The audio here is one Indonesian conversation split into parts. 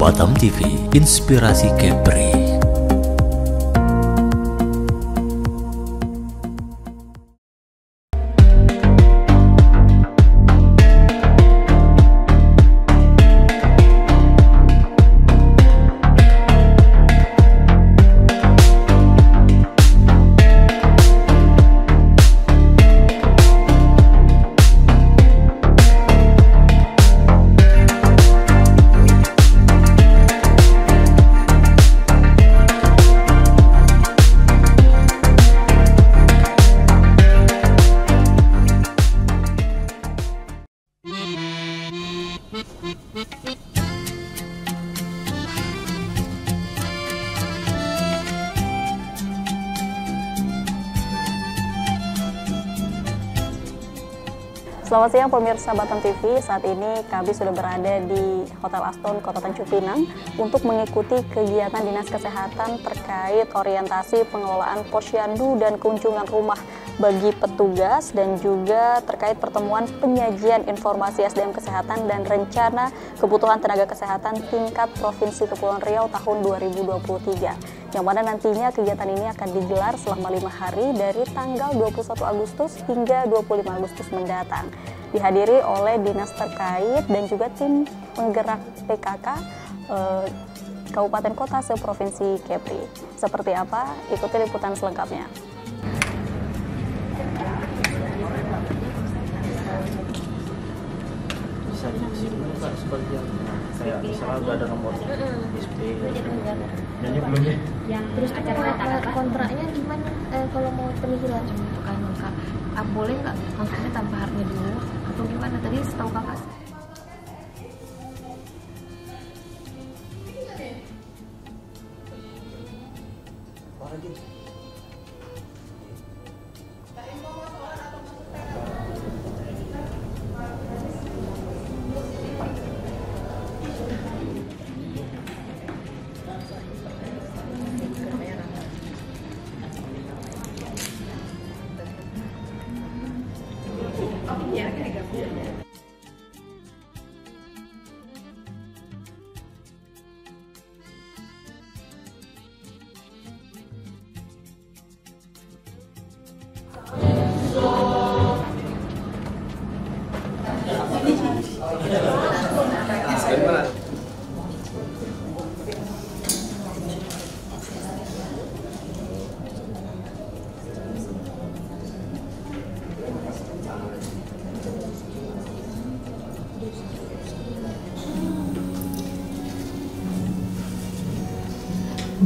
Batam TV, Inspirasi Kepri. Selamat siang pemirsa Batam TV, saat ini kami sudah berada di Hotel Aston, Kota Tanjung Pinang untuk mengikuti kegiatan Dinas Kesehatan terkait orientasi pengelolaan posyandu dan kunjungan rumah bagi petugas dan juga terkait pertemuan penyajian informasi SDM Kesehatan dan rencana kebutuhan tenaga kesehatan tingkat Provinsi Kepulauan Riau tahun 2023. Yang mana nantinya kegiatan ini akan digelar selama 5 hari dari tanggal 21 Agustus hingga 25 Agustus mendatang. Dihadiri oleh dinas terkait dan juga tim penggerak PKK Kabupaten Kota se-Provinsi Kepri. Seperti apa? Ikuti liputan selengkapnya. Bisa dibuka sebagian kayak misalnya udah ada nomor SP dan ini belum ya. Terus kontraknya gimana kalau mau penihilan kan kak? Boleh nggak maksudnya tanpa harga dulu atau gimana? Tadi setahu kakak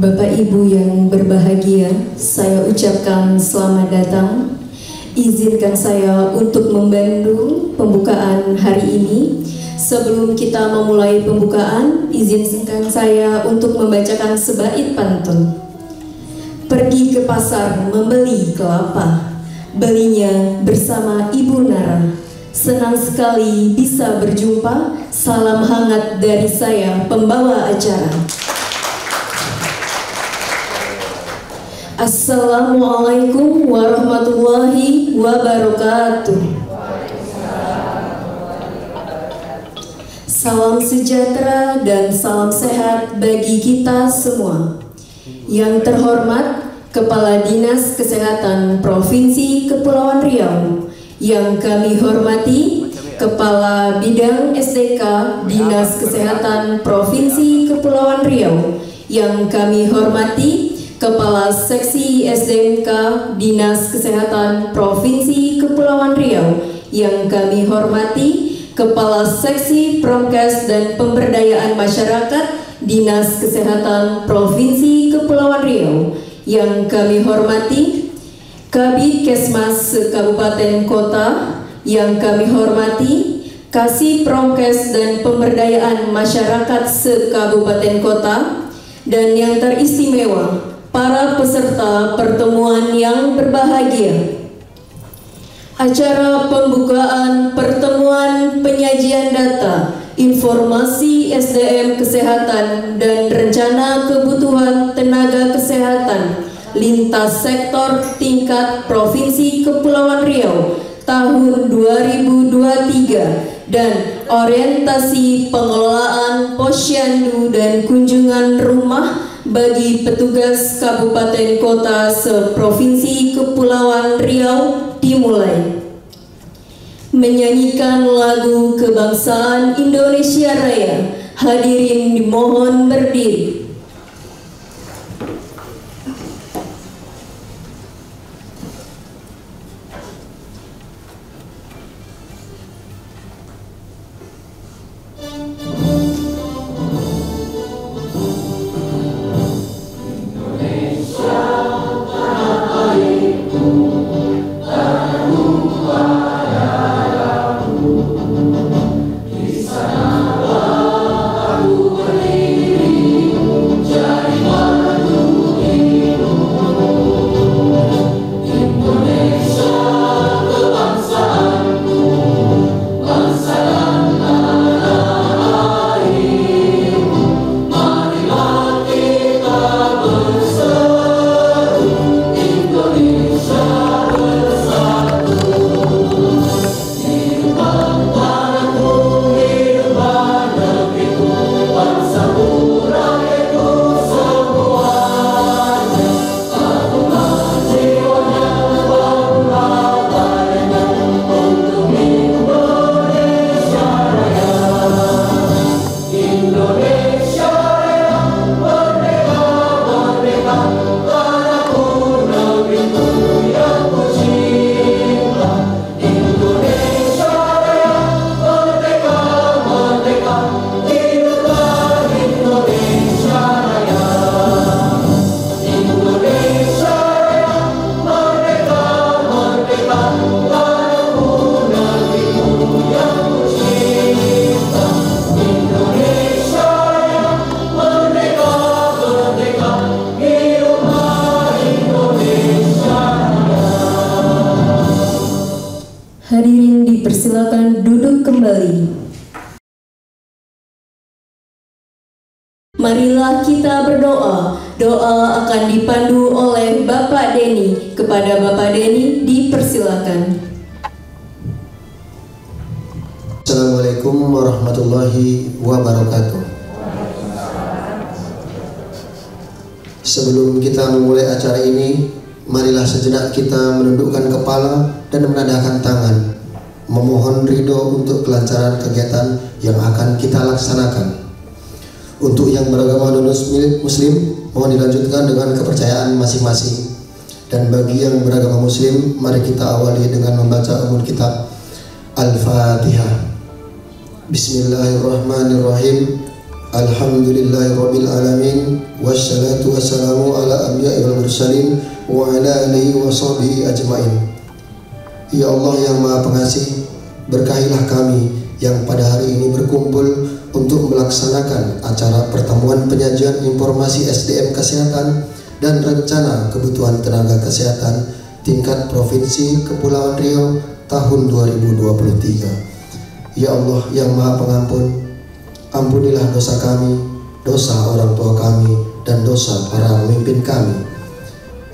Bapak Ibu yang berbahagia, saya ucapkan selamat datang. Izinkan saya untuk membantu pembukaan hari ini. Sebelum kita memulai pembukaan, izinkan saya untuk membacakan sebait pantun. Pergi ke pasar membeli kelapa, belinya bersama Ibu Nara. Senang sekali bisa berjumpa, salam hangat dari saya pembawa acara. Assalamualaikum warahmatullahi wabarakatuh. Salam sejahtera dan salam sehat bagi kita semua. Yang terhormat Kepala Dinas Kesehatan Provinsi Kepulauan Riau, yang kami hormati Kepala Bidang SDK Dinas Kesehatan Provinsi Kepulauan Riau, yang kami hormati Kepala Seksi SDMK Dinas Kesehatan Provinsi Kepulauan Riau, yang kami hormati Kepala Seksi Promkes dan Pemberdayaan Masyarakat Dinas Kesehatan Provinsi Kepulauan Riau, yang kami hormati Kabid Kesmas Kabupaten Kota, yang kami hormati Kasih Promkes dan Pemberdayaan Masyarakat se-Kabupaten Kota, dan yang teristimewa para peserta pertemuan yang berbahagia. Acara pembukaan pertemuan penyajian data, informasi SDM Kesehatan dan rencana kebutuhan tenaga kesehatan lintas sektor tingkat Provinsi Kepulauan Riau tahun 2023 dan orientasi pengelolaan posyandu dan kunjungan rumah bagi petugas kabupaten kota seprovinsi Kepulauan Riau dimulai. Menyanyikan lagu kebangsaan Indonesia Raya, hadirin dimohon berdiri. Hadirin dipersilakan duduk kembali. Marilah kita berdoa. Doa akan dipandu oleh Bapak Denny. Kepada Bapak Denny dipersilakan. Assalamualaikum warahmatullahi wabarakatuh. Sebelum kita memulai acara ini, marilah sejenak kita menundukkan kepala dan menadahkan tangan, memohon ridho untuk kelancaran kegiatan yang akan kita laksanakan. Untuk yang beragama non-muslim, mohon dilanjutkan dengan kepercayaan masing-masing. Dan bagi yang beragama muslim, mari kita awali dengan membaca umul kitab Al-Fatihah. Bismillahirrahmanirrahim. Alhamdulillahirabbil alamin, wassalatu wassalamu ala anbiya'i wal mursalin wa ala alihi wa sahbihi ajmain. Ya Allah yang Maha Pengasih, berkahilah kami yang pada hari ini berkumpul untuk melaksanakan acara pertemuan penyajian informasi SDM kesehatan dan rencana kebutuhan tenaga kesehatan tingkat Provinsi Kepulauan Riau tahun 2023. Ya Allah yang Maha Pengampun, ampunilah dosa kami, dosa orang tua kami, dan dosa para pemimpin kami.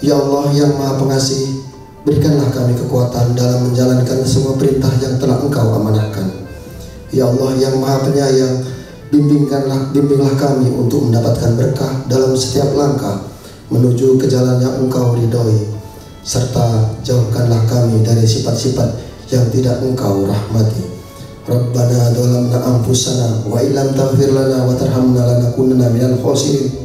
Ya Allah yang Maha Pengasih, berikanlah kami kekuatan dalam menjalankan semua perintah yang telah Engkau amanahkan. Ya Allah yang Maha Penyayang, bimbinglah kami untuk mendapatkan berkah dalam setiap langkah menuju ke jalan yang Engkau ridhoi, serta jauhkanlah kami dari sifat-sifat yang tidak Engkau rahmati. Rabbana dzalamna anfusana wa illam taghfir lana wa tarhamna lanakunanna minal khasirin.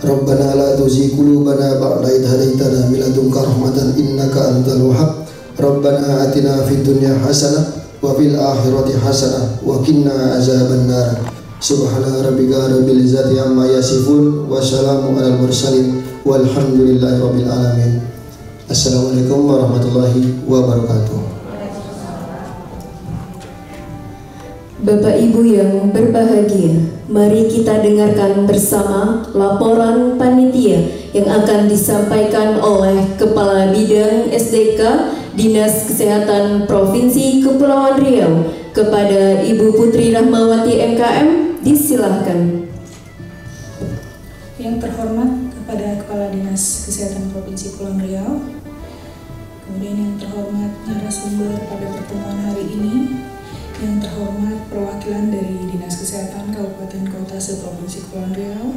Rabbana la tuzigh qulubana ba'da idh hadaitana min ladunka rahmatan innaka antal wahhab. Rabbana atina fid dunya hasanah wa fil akhirati hasanah wa qina azabannar. Subhana rabbika rabbil izzati amma yasifun wa salamun alal mursalin walhamdulillahi rabbil alamin. Assalamualaikum warahmatullahi wabarakatuh. Bapak Ibu yang berbahagia, mari kita dengarkan bersama laporan panitia yang akan disampaikan oleh Kepala Bidang SDK Dinas Kesehatan Provinsi Kepulauan Riau kepada Ibu Putri Rahmawati MKM. Disilahkan. Yang terhormat kepada Kepala Dinas Kesehatan Provinsi Kepulauan Riau, kemudian yang terhormat narasumber pada pertemuan hari ini, Yang terhormat perwakilan dari Dinas Kesehatan Kabupaten Kota Seprovinsi Kepulauan Riau,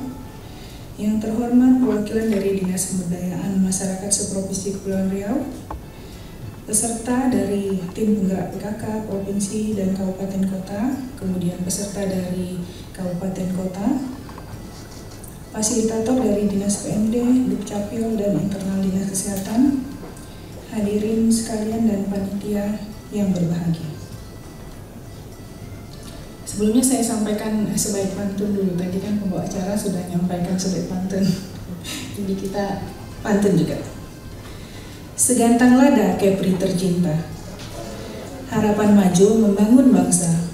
yang terhormat perwakilan dari Dinas Pemberdayaan Masyarakat Seprovinsi Kepulauan Riau, peserta dari tim penggerak PKK Provinsi dan Kabupaten Kota, kemudian peserta dari Kabupaten Kota, fasilitator dari Dinas PMD, Dukcapil, dan internal Dinas Kesehatan, hadirin sekalian dan panitia yang berbahagia. Sebelumnya saya sampaikan sebaik pantun dulu. Tadi kan pembawa acara sudah menyampaikan sebaik pantun. Jadi kita pantun juga. Segantang lada Kepri tercinta, harapan maju membangun bangsa.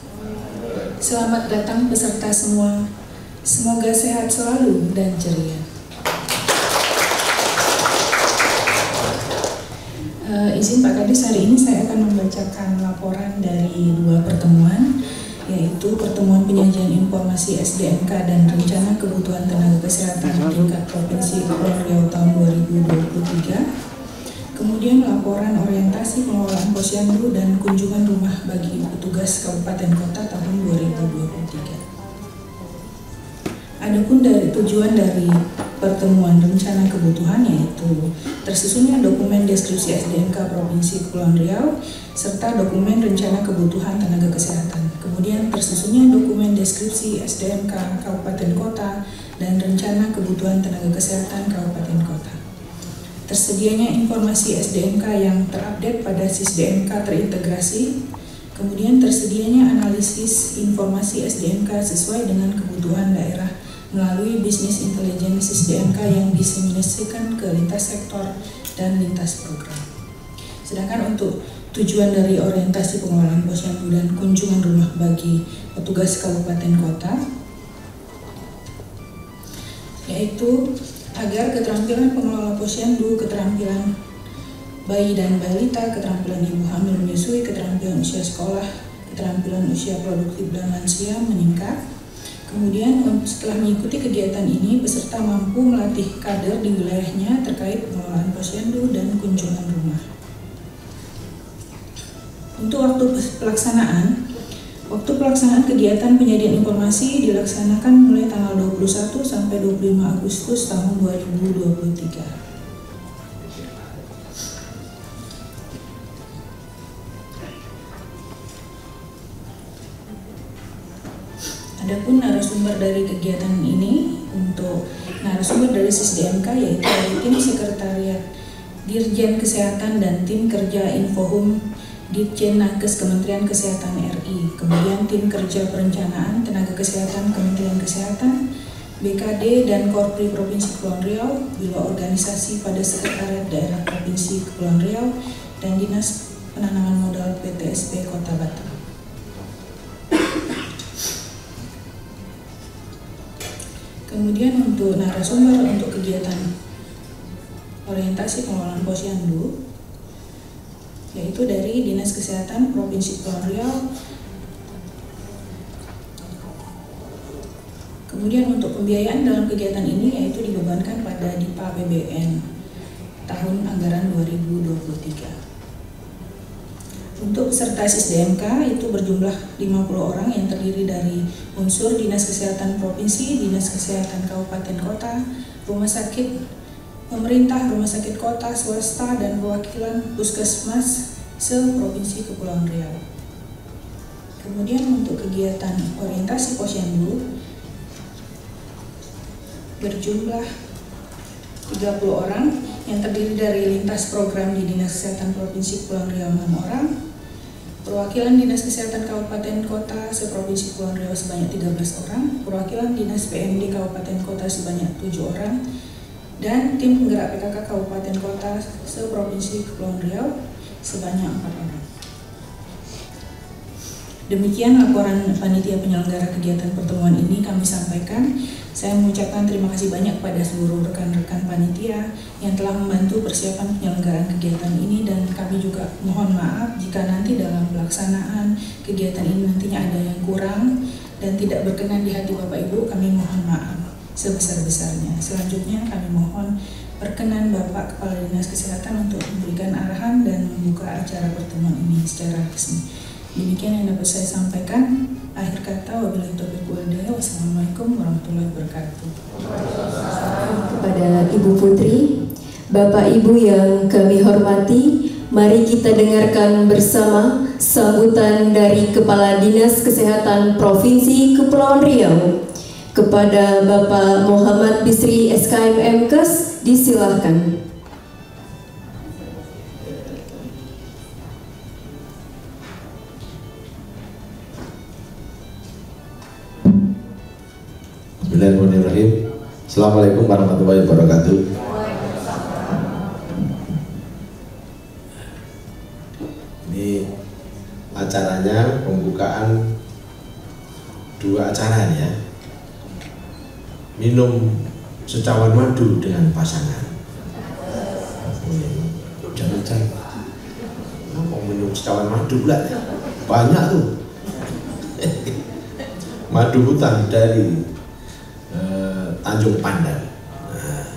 Selamat datang peserta semua. Semoga sehat selalu dan ceria. Izin Pak Kadis, hari ini saya akan membacakan laporan dari 2 pertemuan, yaitu pertemuan penyajian informasi SDMK dan rencana kebutuhan tenaga kesehatan tingkat Provinsi Kepulauan Riau tahun 2023, kemudian laporan orientasi pengelolaan posyandu dan kunjungan rumah bagi petugas kabupaten kota tahun 2023. Adapun dari tujuan dari pertemuan rencana kebutuhan, yaitu tersusunnya dokumen deskripsi SDMK Provinsi Kepulauan Riau serta dokumen rencana kebutuhan tenaga kesehatan. Kemudian tersusunnya dokumen deskripsi SDMK Kabupaten Kota dan rencana kebutuhan tenaga kesehatan Kabupaten Kota. Tersedianya informasi SDMK yang terupdate pada SISDMK terintegrasi. Kemudian tersedianya analisis informasi SDMK sesuai dengan kebutuhan daerah melalui bisnis intelijen SISDMK yang diseminasikan ke lintas sektor dan lintas program. Sedangkan untuk tujuan dari orientasi pengelolaan posyandu dan kunjungan rumah bagi petugas kabupaten kota, yaitu agar keterampilan pengelola posyandu, keterampilan bayi dan balita, keterampilan ibu hamil menyusui, keterampilan usia sekolah, keterampilan usia produktif dan lansia meningkat. Kemudian setelah mengikuti kegiatan ini, peserta mampu melatih kader di wilayahnya terkait pengelolaan posyandu dan kunjungan rumah. Untuk waktu pelaksanaan kegiatan penyajian informasi dilaksanakan mulai tanggal 21 sampai 25 Agustus tahun 2023. Adapun narasumber dari kegiatan ini, untuk narasumber dari SISDMK yaitu dari tim sekretariat Dirjen Kesehatan dan tim kerja Infohum Ditjen Nakes Kementerian Kesehatan RI, kemudian tim kerja perencanaan tenaga kesehatan Kementerian Kesehatan, BKD dan Korpri Provinsi Kepulauan Riau, Biro Organisasi pada Sekretariat Daerah Provinsi Kepulauan Riau, dan Dinas Penanaman Modal PTSP Kota Batam. Kemudian untuk narasumber untuk kegiatan orientasi pengelolaan posyandu, yaitu dari Dinas Kesehatan Provinsi Kepulauan Riau. Kemudian untuk pembiayaan dalam kegiatan ini yaitu dibebankan pada DIPA APBN tahun anggaran 2023. Untuk peserta SISDMK itu berjumlah 50 orang yang terdiri dari unsur Dinas Kesehatan Provinsi, Dinas Kesehatan Kabupaten Kota, Rumah Sakit Pemerintah, Rumah Sakit Kota, Swasta, dan perwakilan Puskesmas se-Provinsi Kepulauan Riau. Kemudian untuk kegiatan orientasi posyandu berjumlah 30 orang yang terdiri dari lintas program di Dinas Kesehatan Provinsi Kepulauan Riau 6 orang, perwakilan Dinas Kesehatan Kabupaten Kota se-Provinsi Kepulauan Riau sebanyak 13 orang, perwakilan Dinas PMD Kabupaten Kota sebanyak 7 orang, dan tim penggerak PKK Kabupaten Kota se-Provinsi Kepulauan Riau sebanyak 4 orang. Demikian laporan panitia penyelenggara kegiatan pertemuan ini kami sampaikan. Saya mengucapkan terima kasih banyak kepada seluruh rekan-rekan panitia yang telah membantu persiapan penyelenggaraan kegiatan ini, dan kami juga mohon maaf jika nanti dalam pelaksanaan kegiatan ini nantinya ada yang kurang dan tidak berkenan di hati Bapak Ibu. Kami mohon maaf sebesar-besarnya. Selanjutnya kami mohon perkenan Bapak Kepala Dinas Kesehatan untuk memberikan arahan dan membuka acara pertemuan ini secara resmi. Demikian yang dapat saya sampaikan. Akhir kata, wabillahi taufiq wal hidayah. Wassalamualaikum warahmatullahi wabarakatuh. Kepada Ibu Putri, Bapak Ibu yang kami hormati, mari kita dengarkan bersama sambutan dari Kepala Dinas Kesehatan Provinsi Kepulauan Riau. Kepada Bapak Muhammad Bisri SKM MKes, disilahkan. Bismillahirrahmanirrahim. Assalamualaikum warahmatullahi wabarakatuh. Ini acaranya pembukaan dua acara ya. Minum secawan madu dengan pasangan. Jangan mau minum secawan madu pula. Banyak tuh. Madu hutan dari Tanjung Pandan. Nah,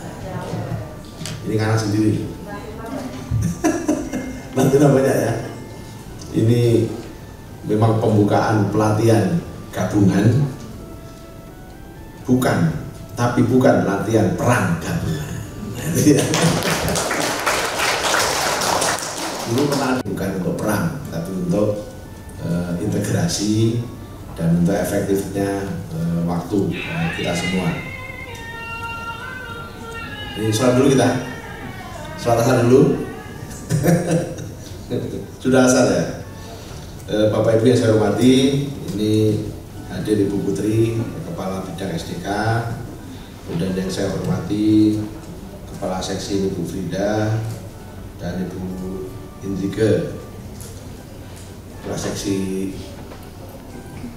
ini karena sendiri. Nanti namanya ya. Ini memang pembukaan pelatihan gabungan, tapi bukan latihan perang gabungan. Dulu pernah bukan untuk perang, tapi untuk integrasi dan untuk efektifnya waktu kita semua. Ini sholat dulu kita, sholat asar dulu. Sudah asar ya. Bapak Ibu yang saya hormati, ini hadir Ibu Putri, Kepala Bidang SDK, kemudian yang saya hormati Kepala Seksi Ibu Frida dan Ibu Indrike, Kepala Seksi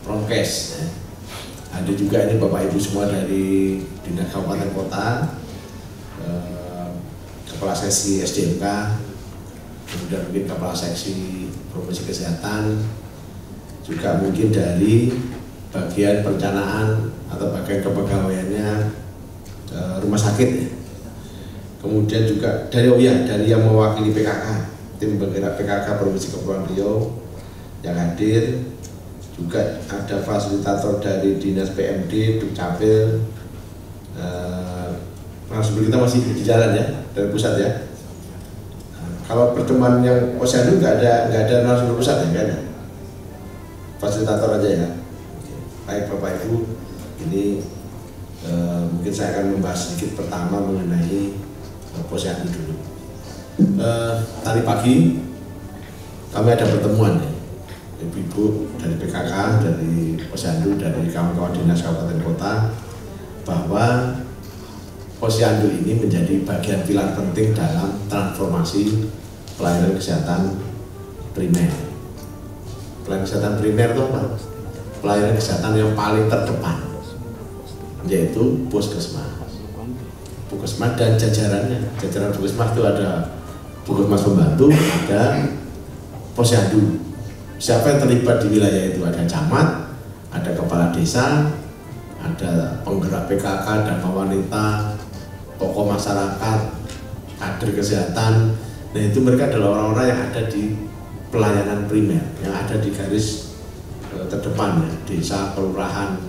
Promkes. Ada juga ini Bapak Ibu semua dari Dinas Kabupaten Kota, Kepala Seksi SDMK, kemudian mungkin Kepala Seksi Promosi Kesehatan, juga mungkin dari bagian perencanaan atau bagian kepegawaiannya rumah sakit ya. Kemudian juga dari dari yang mewakili PKK, tim penggerak PKK Provinsi Kepulauan Riau yang hadir. Juga ada fasilitator dari Dinas PMD, Dukcapil. Narasumber kita masih di jalan ya, dari pusat ya. Kalau pertemuan yang Posyandu nggak ada narasumber pusat ya, nggak ada. Fasilitator aja ya. Baik Bapak Ibu, ini mungkin saya akan membahas sedikit pertama mengenai Posyandu dulu. Tadi pagi kami ada pertemuan ya. Ibu-ibu dari PKK, dari Posyandu, dari kawan-kawan dinas kabupaten kota, bahwa Posyandu ini menjadi bagian pilar penting dalam transformasi pelayanan kesehatan primer. Pelayanan kesehatan primer itu apa? Pelayanan kesehatan yang paling terdepan, yaitu puskesmas. Puskesmas dan jajarannya. Jajaran puskesmas itu ada puskesmas pembantu, ada Posyandu. Siapa yang terlibat di wilayah itu? Ada camat, ada kepala desa, ada penggerak PKK dan wanita, tokoh masyarakat, kader kesehatan. Nah itu mereka adalah orang-orang yang ada di pelayanan primer, yang ada di garis terdepan ya, desa, kelurahan.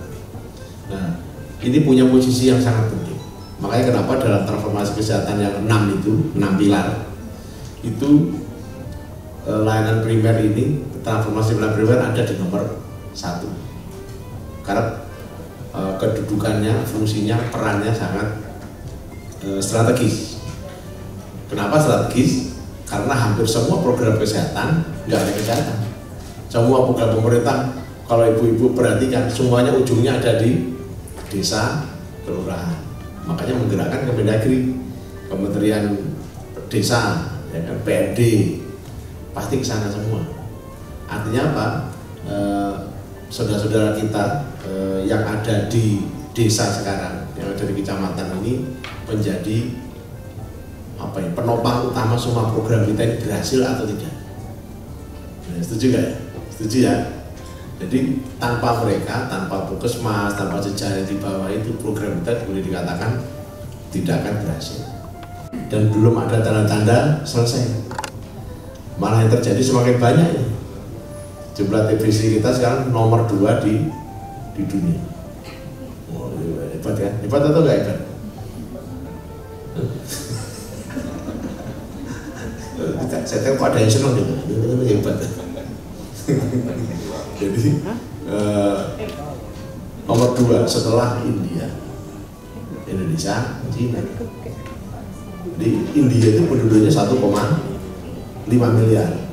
Nah ini punya posisi yang sangat penting. Makanya kenapa dalam transformasi kesehatan yang 6 itu, 6 pilar itu layanan primer ini, transformasi pelayanan primer ada di nomor 1 karena kedudukannya, fungsinya, perannya sangat strategis. Kenapa strategis? Karena hampir semua program kesehatan nggak ada kesehatan. Semua program pemerintah, kalau ibu-ibu perhatikan, semuanya ujungnya ada di desa, kelurahan. Makanya menggerakkan Kemendagri, Kementerian Desa, ya kan, PMD, pasti ke sana semua. Artinya apa? Saudara-saudara kita yang ada di desa sekarang, yang ada di kecamatan ini menjadi apa ya, penopang utama semua program kita ini berhasil atau tidak. Nah, setuju nggak ya? Setuju ya? Jadi tanpa mereka, tanpa puskesmas, tanpa jejaring di bawah itu, program kita boleh dikatakan tidak akan berhasil. Dan belum ada tanda-tanda selesai. Malah yang terjadi semakin banyak ya. Jumlah TBC kita sekarang nomor 2 di dunia. Oh, hebat kan? Hebat atau nggak hebat? Saya tengok ada yang senang gitu, hebat. Jadi nomor 2 setelah India, Indonesia, Cina. Jadi India itu penduduknya 1,5 miliar.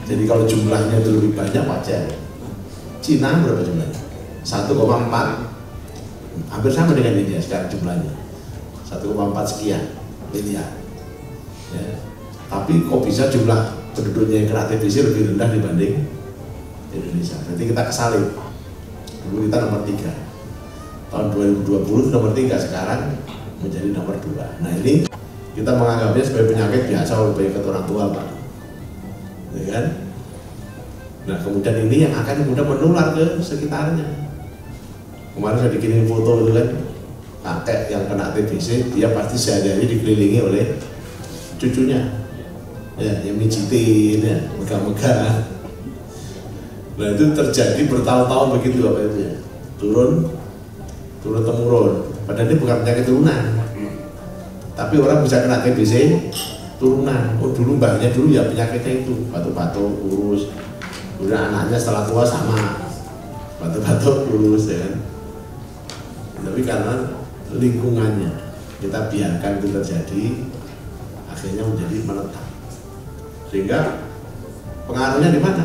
Jadi kalau jumlahnya itu lebih banyak wajar. Cina berapa jumlahnya? 1,4, hampir sama dengan India sekarang jumlahnya. 1,4 sekian miliar. Ya. Tapi kok bisa jumlah penduduknya yang kena TBC lebih rendah dibanding Indonesia? Berarti kita kesalip. Dulu kita nomor 3. Tahun 2020 nomor 3, sekarang menjadi nomor 2. Nah ini kita menganggapnya sebagai penyakit biasa oleh penyakit orang tua, Pak. Ya kan? Nah kemudian ini yang akan kemudian menular ke sekitarnya. Kemarin saya dikirim foto itu kan, kakek yang kena TBC, dia pasti sehari-hari dikelilingi oleh cucunya, ya, yang mijitin, ya, megah-megah. Nah itu terjadi bertahun-tahun begitu apa itu ya, turun temurun. Padahal ini bukan penyakit turunan, tapi orang bisa kena TBC turunan. Oh dulu mbaknya dulu ya penyakitnya itu batuk-batuk kurus, kemudian anaknya setelah tua sama batuk-batuk kurus, ya kan? Tapi karena lingkungannya kita biarkan itu terjadi, akhirnya menjadi menetap. Sehingga pengaruhnya di mana?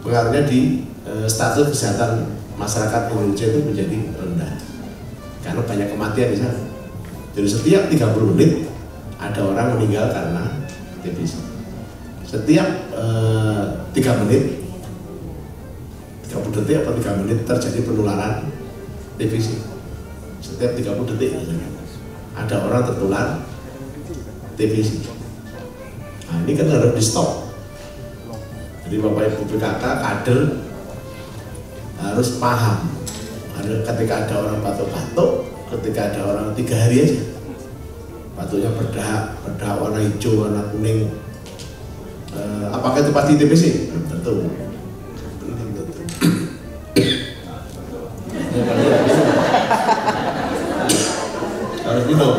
Pengaruhnya di status kesehatan masyarakat Indonesia itu menjadi rendah karena banyak kematian di sana. Jadi setiap 30 menit ada orang meninggal karena TBC. Setiap 3 menit, 30 detik atau 3 menit terjadi penularan TBC. Setiap 30 detik ada orang tertular TBC. Nah ini kan harus di stop. Jadi Bapak Ibu PKK kader harus paham. Ketika ada orang batuk-batuk, ketika ada orang 3 hari aja batuknya berdah warna hijau, warna kuning, apakah itu pasti TBC? Belum tentu. Harus minum.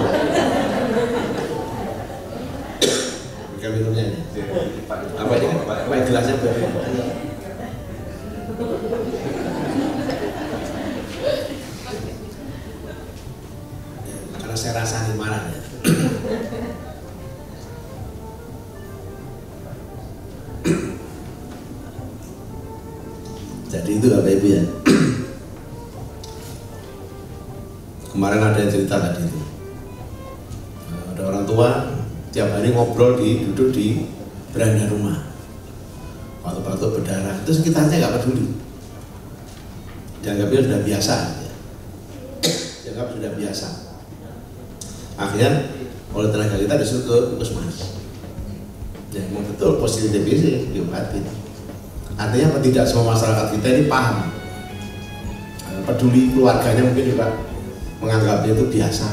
Bukan minumnya ini. Apa ini? Apa gelasnya berapa? Karena saya rasa marah ya. Jadi itu Bapak Ibu ya. Kemarin ada yang cerita tadi itu, ada orang tua tiap hari ngobrol duduk di beranda rumah, batuk-batuk berdarah, itu sekitarnya nggak peduli, dianggapnya sudah biasa, dianggap sudah biasa. Akhirnya oleh tenaga kita disuruh ke puskesmas, ya memang betul positif TBC diobatin. Artinya apa? Tidak semua masyarakat kita ini paham, peduli, keluarganya mungkin juga menganggapnya itu biasa.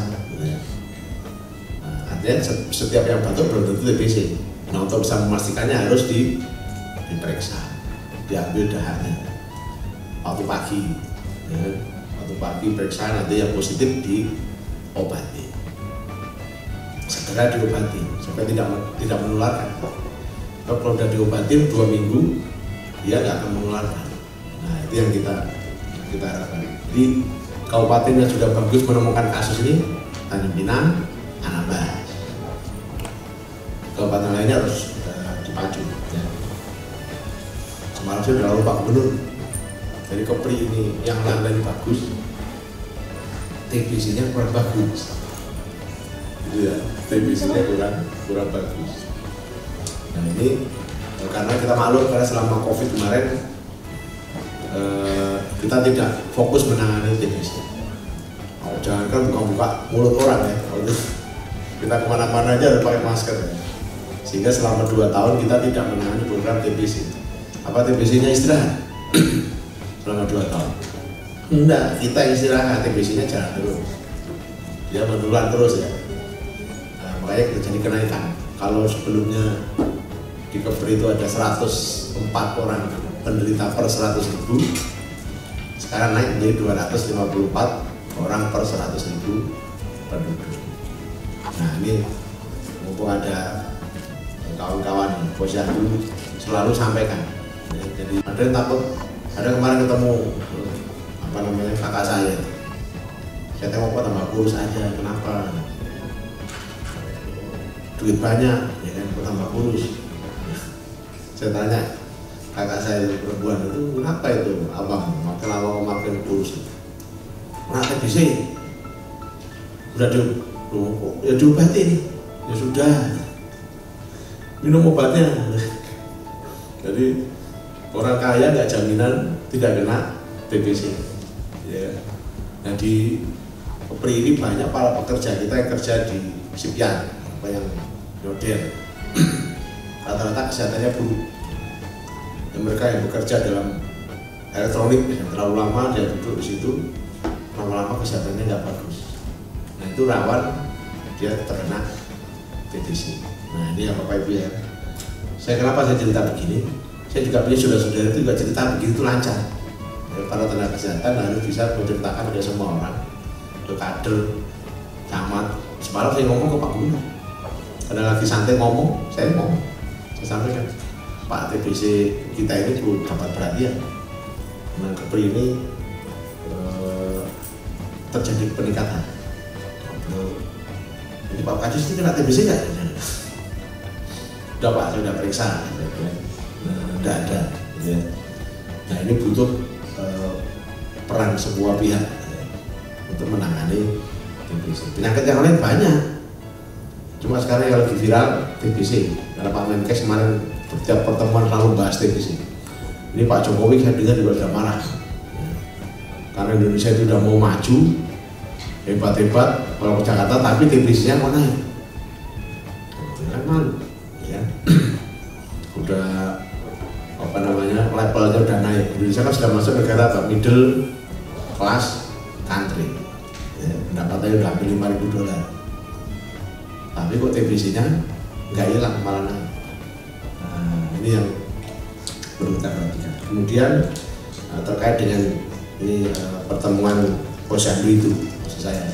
Nah, artinya setiap yang batuk belum tentu TBC. Nah untuk bisa memastikannya harus diperiksa, diambil dahanya waktu pagi, ya. Waktu pagi periksa, nanti yang positif diobati, segera diobati supaya tidak menularkan. Kalau sudah diobatin 2 minggu dia nggak akan menularkan. Nah itu yang kita harapkan. Jadi kabupaten yang sudah bagus menemukan kasus ini Tanjung Pinang, Anambas. Kabupaten lainnya harus dipacu. Ya. Kemarin saya udah lalu Pak Gubernur, dari Kepri ini yang lain bagus, TBC-nya kurang bagus. Gitu ya, TBC-nya kurang bagus. Nah ini karena kita maklum karena selama COVID kemarin kita tidak fokus menangani TBC. Oh, jangankan buka-buka mulut orang ya, kita kemana-mana aja harus pakai masker. Sehingga selama 2 tahun kita tidak menangani program TBC. Apa TBC-nya istirahat? Selama 2 tahun. Enggak, kita istirahat, TBC-nya jalan terus. Dia menular terus ya. Nah, makanya terjadi kenaikan. Kalau sebelumnya di Kepri itu ada 104 orang penderita per 100.000, sekarang naik menjadi 254 orang per 100.000 penduduk. Nah ini mumpung ada kawan-kawan posyandu selalu sampaikan. Jadi ada yang takut, ada kemarin ketemu kakak saya tengok kok tambah kurus aja, kenapa? Duit banyak, ya kan, kok tambah kurus. Saya tanya kakak saya perempuan itu, kenapa itu abang, kenapa makin kurus? Nah, TBC udah diobatin, ya sudah minum obatnya. Jadi orang kaya nggak jaminan tidak kena TBC. Ya. Nah di Kepri ini banyak para pekerja kita yang kerja di Sipian, apa yang modern. Rata-rata kesehatannya buruk. Dan mereka yang bekerja dalam elektronik, yang terlalu lama dia duduk di situ, lama-lama kesehatannya nggak bagus. Nah itu rawan dia terkena TBC. Nah ini yang Bapak Ibu ya. Saya kenapa saya cerita begini? Saya juga punya saudara-saudara itu juga cerita begitu itu lancar. Para tenaga kesehatan harus bisa menceritakan ke semua orang, ke kader, camat. Semalam saya ngomong ke Pak Gubernur, ada lagi santai ngomong, saya sampaikan, Pak, TBC kita ini perlu dapat perhatian. Nah, Kepri ini terjadi peningkatan. Jadi Pak Kadis ini kena TBC nggak? Udah Pak, saya udah periksa, nggak ada. Nah ini butuh peran semua pihak untuk menangani TBC. Penyakit yang lain banyak, cuma sekarang yang lebih viral TBC. Karena Pak Menkes kemarin setiap pertemuan selalu bahas TBC. Ini Pak Jokowi saya dengar juga sudah marah, karena Indonesia itu sudah mau maju hebat-hebat kalau ke Jakarta, tapi TBC-nya mau naik, kan malu, ya. Udah levelnya udah naik. Indonesia kan sudah masuk negara middle class country, ya, pendapatannya udah hampir $5.000, tapi kok TBC-nya nggak hilang, malah naik. Nah, ini yang perlu kita perhatikan. Kemudian terkait dengan ini pertemuan posyandu itu, maksud saya.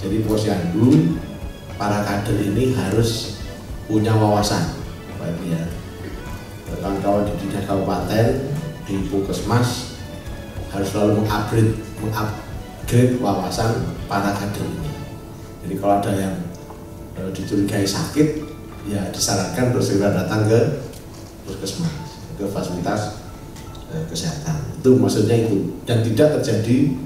Jadi posyandu, para kader ini harus punya wawasan, Pak Ibu ya. Kawan-kawan di dinas kabupaten, di Puskesmas harus selalu mengupgrade wawasan para kader ini. Jadi kalau ada yang dicurigai sakit, ya disarankan untuk segera datang ke Puskesmas, ke fasilitas kesehatan. Itu maksudnya itu, dan tidak terjadi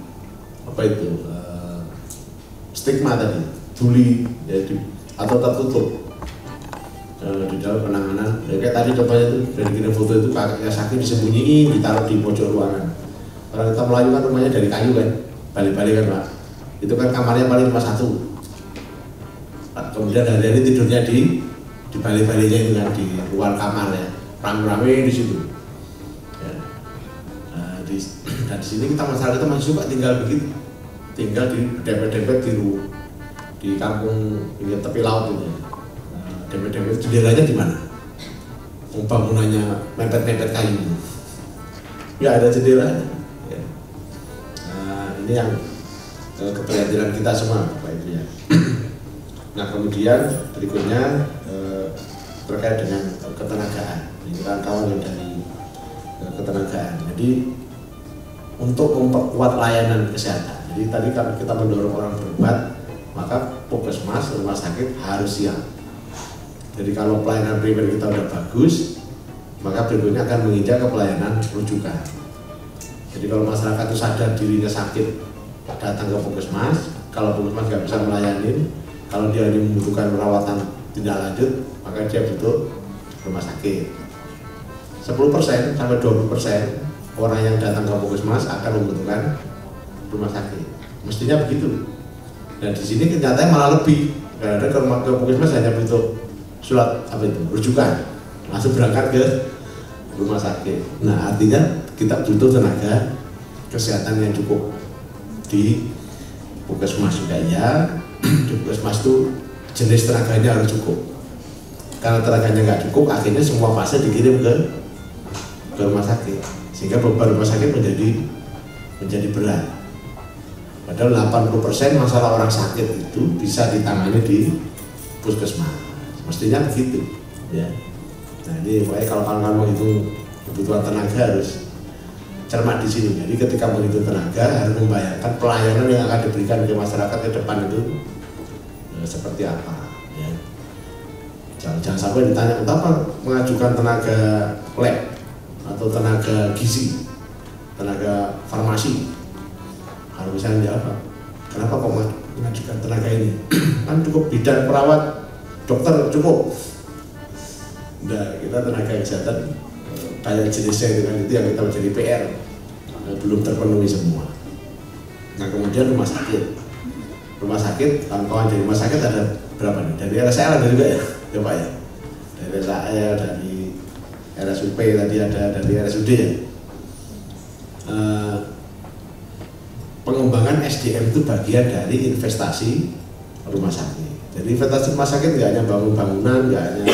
stigma tadi, bully ya, atau tertutup di dalam penanganan. Ya, kayak tadi contohnya itu dari kirim foto itu kakaknya sakit disembunyiin, ditaruh di pojok ruangan. Orang kita Melayu kan rumahnya dari kayu kan, balik-balik kan Pak. Itu kan kamarnya paling cuma satu. Kemudian hari-hari tidurnya di balik-baliknya itu kan, di luar kamar ya, rame-rame di situ. Ya. Dan di sini kita masyarakat itu masih suka tinggal begitu, tinggal di dempet-dempet di kampung di tepi laut itu. Dempet-dempet jendelanya di mana? Bangunannya mepet-mepet kayu. Ya ada jendelanya. Ya. Ini yang keprihatinan kita semua, Bapak Ibu ya. Nah kemudian berikutnya terkait dengan ketenagaan. Ini kawan-kawan yang dari ketenagaan. Jadi untuk memperkuat layanan kesehatan. Jadi tadi kalau kita mendorong orang berobat, maka Puskesmas, rumah sakit harus siap. Jadi kalau pelayanan primer kita udah bagus, maka berikutnya akan menginjak ke pelayanan rujukan. Jadi kalau masyarakat itu sadar dirinya sakit, datang ke Puskesmas. Kalau Puskesmas nggak bisa melayani, kalau dia membutuhkan perawatan tindak lanjut, maka dia butuh rumah sakit. 10% sampai 20% orang yang datang ke Puskesmas akan membutuhkan rumah sakit. Mestinya begitu. Dan di sini kenyataannya malah lebih. Karena ke Puskesmas hanya butuh surat rujukan, langsung berangkat ke rumah sakit. Nah artinya kita butuh tenaga kesehatan yang cukup di Puskesmas juga ya. Di Puskesmas itu jenis tenaganya harus cukup. Karena tenaganya nggak cukup, akhirnya semua pasien dikirim ke ke rumah sakit, sehingga beban rumah sakit menjadi berat. Padahal 80% masalah orang sakit itu bisa ditangani di puskesmas, mestinya begitu ya. Nah ini pokoknya kalau kawan-kawan itu kebutuhan tenaga harus cermat di sini. Jadi ketika menghitung tenaga harus membayangkan pelayanan yang akan diberikan ke masyarakat ke depan itu seperti apa ya. Jangan sampai ditanya untuk apa mengajukan tenaga lab atau tenaga gizi, tenaga farmasi. Kalau misalnya apa? Kenapa kok mengajukan tenaga ini? Kan cukup bidan, perawat, dokter cukup. Nah, kita tenaga kesehatan banyak jenisnya dengan itu yang kita menjadi PR, belum terpenuhi semua. Nah kemudian rumah sakit, kawan-kawan dari rumah sakit ada berapa nih? Dari RSL ada juga ya, ya Pak ya. Dari RSL, dari RSUP tadi ada, dari RSUD ya. Pengembangan SDM itu bagian dari investasi rumah sakit. Jadi investasi rumah sakit nggak hanya bangun bangunan, nggak hanya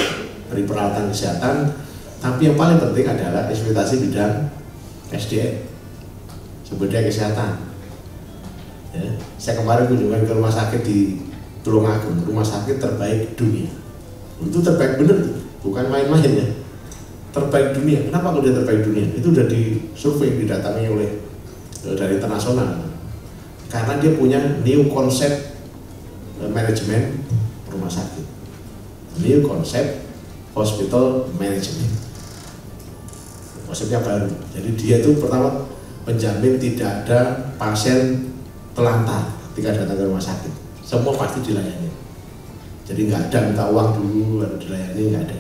beri peralatan kesehatan, tapi yang paling penting adalah investasi bidang SDM, sumber daya kesehatan. Ya, saya kemarin kunjungan ke rumah sakit di Tulungagung, rumah sakit terbaik dunia. Itu terbaik bener, bukan main-main ya. Terbaik dunia. Kenapa kalau dia terbaik dunia? Itu udah disurvei, didatangi oleh dari internasional. Karena dia punya new konsep manajemen rumah sakit, new konsep hospital management. Konsepnya baru. Jadi dia itu pertama menjamin tidak ada pasien telantar ketika datang ke rumah sakit. Semua pasti dilayani. Jadi nggak ada minta uang dulu lalu dilayani, nggak ada.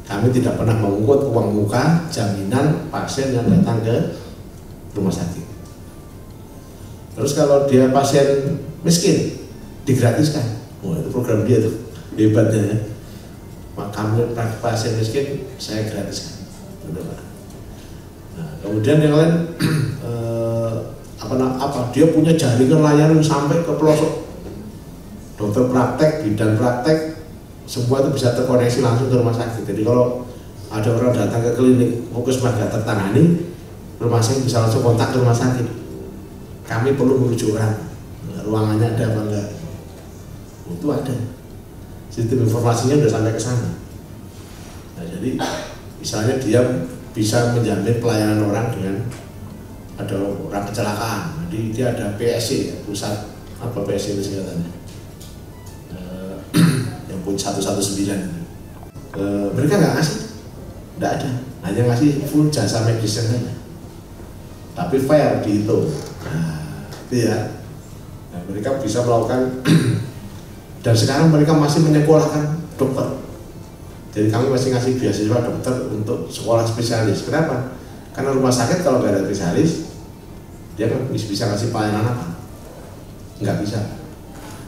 Kami tidak pernah mengungut uang muka jaminan pasien yang datang ke rumah sakit. Terus kalau dia pasien miskin digratiskan. Oh itu program dia tuh hebatnya ya. Kami pasien miskin saya gratiskan. Nah, kemudian yang lain dia punya jaringan layanan sampai ke pelosok. Dokter praktek, bidan praktek, semua itu bisa terkoneksi langsung ke rumah sakit. Jadi kalau ada orang datang ke klinik, puskesmas nggak tertangani, rumah sakit bisa langsung kontak ke rumah sakit. Kami perlu merujuk orang, ruangannya ada apa enggak? Itu ada. Sistem informasinya sudah sampai ke sana. Nah, jadi misalnya dia bisa menjamin pelayanan orang dengan ada orang kecelakaan. Jadi dia ada PSC, pusat apa PSC itu singkatannya? Yang pun 119. Mereka nggak ngasih, nggak ada. Hanya ngasih full jasa medis saja. Tapi fair dihitung. Nah, itu ya. Nah, mereka bisa melakukan dan sekarang mereka masih menyekolahkan dokter. Jadi kami masih ngasih beasiswa dokter untuk sekolah spesialis. Kenapa? Karena rumah sakit kalau nggak ada spesialis, dia kan bisa ngasih pelayanan apa? Nggak bisa.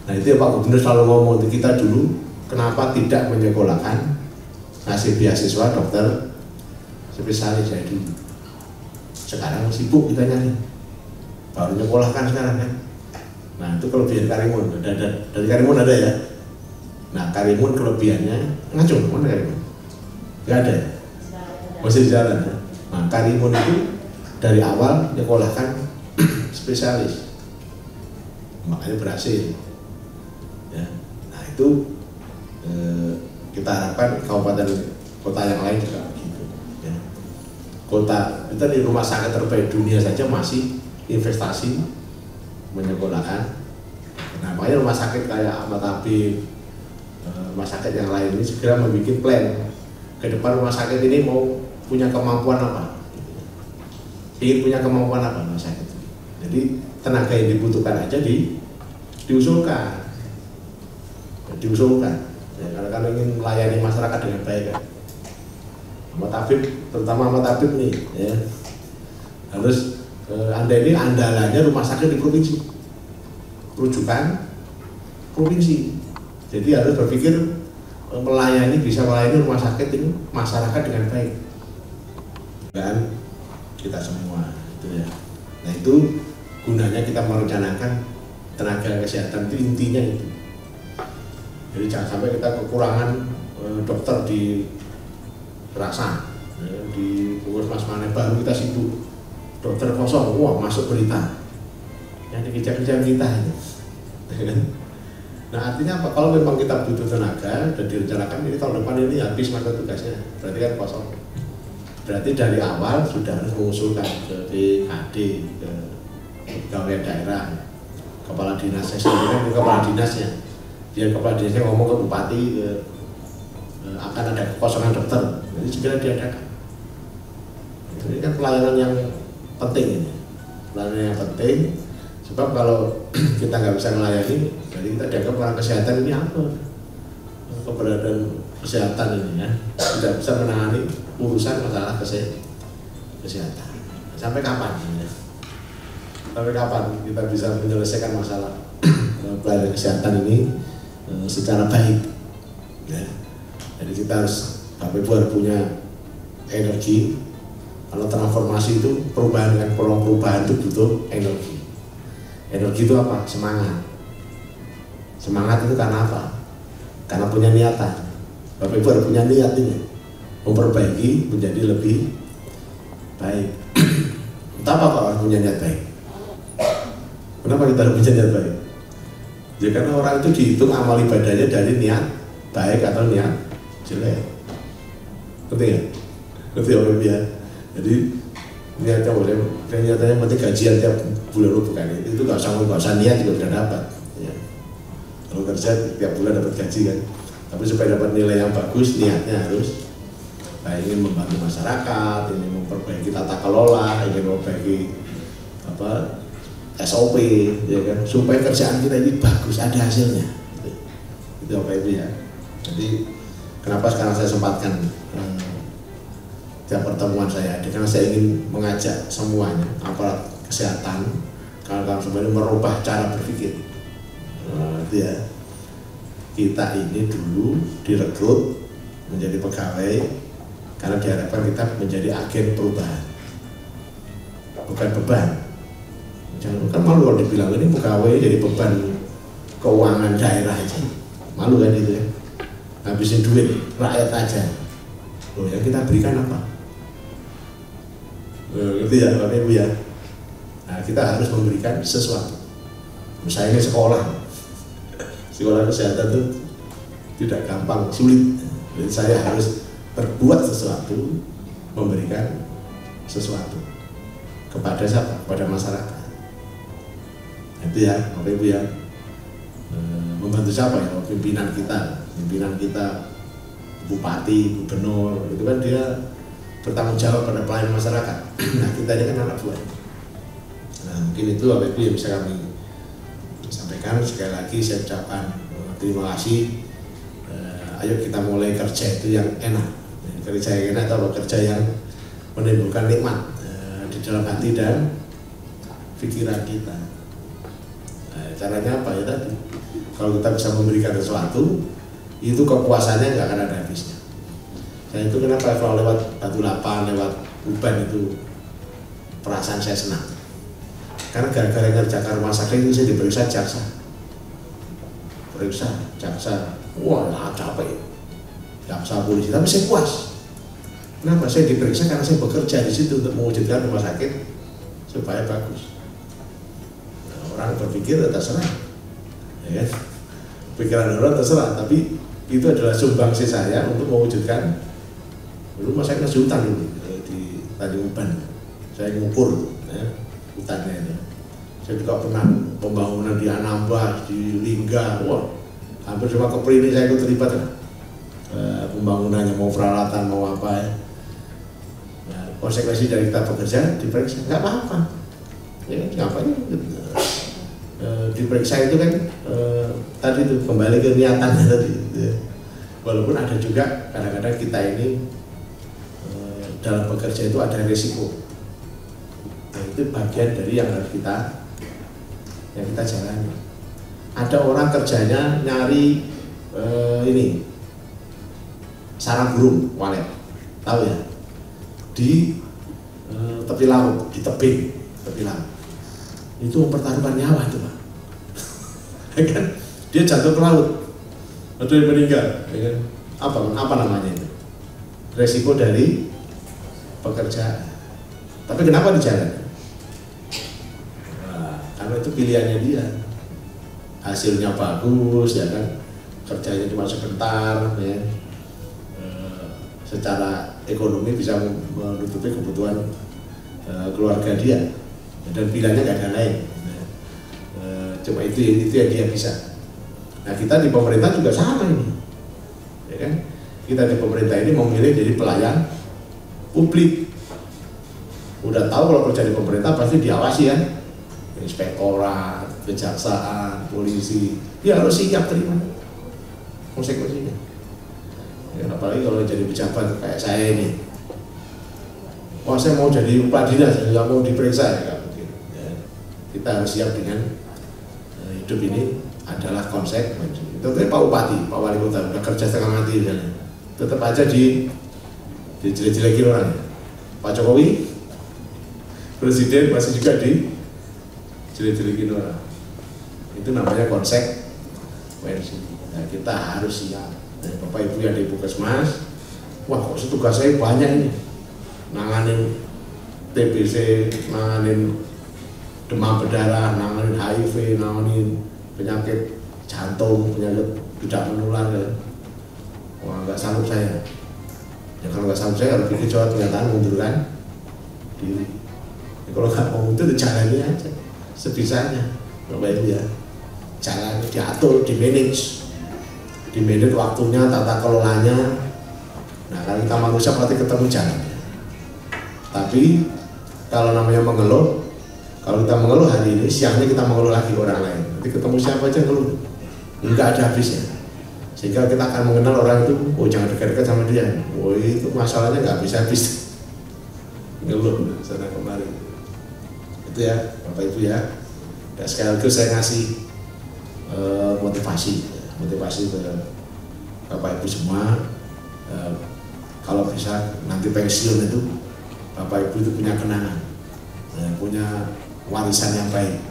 Nah itu ya Pak Gubernur selalu ngomong ke kita dulu, kenapa tidak menyekolahkan ngasih beasiswa dokter spesialis ya dulu. Sekarang sibuk kita nyari, baru nyekolahkan sekarang kan. Nah itu kelebihan Karimun, dari Karimun ada ya. Nah Karimun kelebihannya ngacung, mana Karimun? Nggak ada ya? Masih di jalan ya. Nah Karimun itu dari awal nyekolahkan spesialis, makanya berhasil ya. Nah itu kita harapkan kabupaten kota yang lain juga begitu ya. Kota kita di rumah sakit terbaik dunia saja masih investasi menyekolahkan. Nah makanya rumah sakit kayak Ahmad Habib, rumah sakit yang lain ini segera membuat plan ke depan rumah sakit ini mau punya kemampuan apa, ingin punya kemampuan apa rumah sakit. Jadi tenaga yang dibutuhkan aja diusulkan. Ya, kalau ingin melayani masyarakat dengan baik kan. Ahmad Habib, terutama Ahmad Habib nih ya, harus Anda ini andalannya rumah sakit di provinsi, rujukan provinsi. Jadi harus berpikir bisa melayani rumah sakit ini masyarakat dengan baik dan kita semua itu ya. Nah itu gunanya kita merencanakan tenaga kesehatan, itu intinya itu. Jadi jangan sampai kita kekurangan dokter di Rasa, di Mas Mane baru kita sibuk, dokter kosong, wah masuk berita yang dikejar-kejar kita ini. Nah artinya apa? Kalau memang kita butuh tenaga dan direncanakan ini tahun depan ini habis masa tugasnya, berarti kan kosong. Berarti dari awal sudah harus mengusulkan ke DKD, ke pegawai daerah, kepala dinas. Saya sendiri ke kepala dinasnya, dia kepala dinasnya ngomong ke bupati akan ada kekosongan dokter, jadi segera diadakan. Ini kan pelayanan yang penting ini, pelayanan yang penting. Sebab kalau kita nggak bisa melayani, jadi kita dianggap orang kesehatan ini apa? Keberadaan kesehatan ini ya, tidak bisa menangani urusan masalah kesehatan. Sampai kapan? Ya? Sampai kapan kita bisa menyelesaikan masalah pelayanan kesehatan ini secara baik? Ya. Jadi kita harus, Bapak Ibu harus punya energi. Kalau transformasi itu perubahan dengan perubahan itu butuh energi. Energi itu apa? Semangat. Semangat itu karena apa? Karena punya niatan. Bapak Ibu harus punya niat ini, memperbaiki menjadi lebih baik. Entah apa kalau harus punya niat baik. Kenapa kita harus punya niat baik? Ya karena orang itu dihitung amal ibadahnya dari niat baik atau niat jelek. Ngerti ya? Ngerti ya Bapak Ibu ya? Jadi niatnya boleh, niatnya penting gajian tiap bulan bukan itu nggak usah niat juga sudah dapat. Ya. Kalau kerja tiap bulan dapat gaji kan, tapi supaya dapat nilai yang bagus niatnya harus ingin membantu masyarakat, ingin memperbaiki tata kelola, ingin memperbaiki apa SOP, ya kan, supaya kerjaan kita ini bagus, ada hasilnya. Itu apa itu ya. Jadi kenapa sekarang saya sempatkan tiap pertemuan saya, karena saya ingin mengajak semuanya, aparat kesehatan, kawan-kawan semuanya merubah cara berpikir. Ya, kita ini dulu direkrut menjadi pegawai karena diharapkan kita menjadi agen perubahan, bukan beban. Jangan kan malu kalau dibilang ini pegawai jadi beban keuangan daerah aja, malu kan itu ya, habisin duit rakyat aja. Loh, yang kita berikan apa? Ngerti ya Bapak Ibu ya? Nah, kita harus memberikan sesuatu. Misalnya sekolah kesehatan itu tidak gampang, sulit. Jadi saya harus berbuat sesuatu, memberikan sesuatu kepada siapa? Kepada masyarakat. Itu ya Bapak Ibu ya. Membantu siapa ya? Pimpinan kita, bupati, gubernur, itu kan dia bertanggung jawab pada pelayanan masyarakat. Nah kita ini kan anak buah. Nah mungkin itu Bapak Ibu yang bisa kami sampaikan. Sekali lagi saya ucapkan terima kasih. Ayo kita mulai kerja itu yang enak, kerja yang enak atau kerja yang menimbulkan nikmat di dalam hati dan pikiran kita. Caranya apa ya tadi? Kalau kita bisa memberikan sesuatu, itu kepuasannya nggak akan ada habisnya. Dan itu kenapa kalau lewat Batu Lapan, lewat Uban itu perasaan saya senang. Karena gara-gara ngerjakan rumah sakit itu saya diperiksa jaksa, wah capek, jaksa polisi, tapi saya puas. Kenapa? Saya diperiksa karena saya bekerja di situ untuk mewujudkan rumah sakit supaya bagus. Nah, orang berpikir terserah, ya kan? Pikiran orang terserah, tapi itu adalah sumbangsi saya untuk mewujudkan rumah sakit hutan dulu di Tanjung Uban. Saya ngukur ya, hutannya itu. Saya juga pernah pembangunan di Anambas, di Lingga, wah hampir semua Kepri ini saya ikut terlibat lah. Pembangunannya mau peralatan mau apa ya. Nah, konsekuensi dari kita bekerja diperiksa nggak apa-apa. Ya ngapain? Diperiksa itu kan tadi itu kembali ke niatannya tadi. Ya. Walaupun ada juga kadang-kadang kita ini dalam bekerja itu ada risiko. Nah, itu bagian dari yang harus kita jalani. Ada orang kerjanya nyari ini sarang burung walet, tahu ya, di tepi laut, di tebing tepi laut. Itu mempertaruhkan nyawa itu Pak. Kan dia jatuh ke laut atau dia meninggal, ya kan? Apa namanya itu? Resiko dari pekerjaan. Tapi kenapa di jalan? Nah, karena itu pilihannya dia. Hasilnya bagus, ya kan? Kerjanya cuma sebentar, ya. Secara ekonomi bisa menutupi kebutuhan keluarga dia, dan pilihannya nggak ada lain. Cuma itu yang dia bisa. Nah, kita di pemerintah juga sama ini, ya kan? Kita di pemerintah ini memilih jadi pelayan publik. Udah tahu kalau kerja di pemerintah pasti diawasi ya, inspektorat, kejaksaan, polisi, dia harus siap terima konsekuensinya. Ya, apalagi kalau jadi pejabat kayak saya ini, wah saya mau jadi kepala dinas, saya nggak mau diperiksa ya, ya. Kita harus siap dengan hidup ini adalah konsekuensi. Tentunya Pak Bupati, Pak Wali Kota udah kerja setengah mati misalnya, tetap aja dijelek-jelekin orang. Pak Jokowi Presiden masih juga dijelek-jelekin orang. Itu namanya konsekuensi. Nah, kita harus siap. Nah, Bapak Ibu yang di Puskesmas, wah kok tugas saya banyak ini, nanganin TBC, nanganin demam berdarah, nanganin HIV, nanganin penyakit jantung, penyakit tidak menular ya. Wah nggak sanggup saya. Ya kalau nggak sanggup saya harus bikin surat pernyataan mengundurkan diri. Ya, kalau nggak mau itu jalani aja sebisanya, Bapak Ibu ya. Jalan diatur, dimanage waktunya, tata kelolanya. Nah kalau kita manusia berarti ketemu jalan. Tapi kalau namanya mengeluh, kalau kita mengeluh hari ini, siangnya kita mengeluh lagi orang lain. Nanti ketemu siapa aja ngeluh, nggak ada habisnya. Sehingga kita akan mengenal orang itu, oh jangan dekat-dekat sama dia, oh itu masalahnya nggak habis-habis. Ngeluh sana kemari. Itu ya Bapak Ibu ya. Dan sekali lagi saya ngasih motivasi ke Bapak Ibu semua. Kalau bisa nanti pensiun itu Bapak Ibu itu punya kenangan, punya warisan yang baik.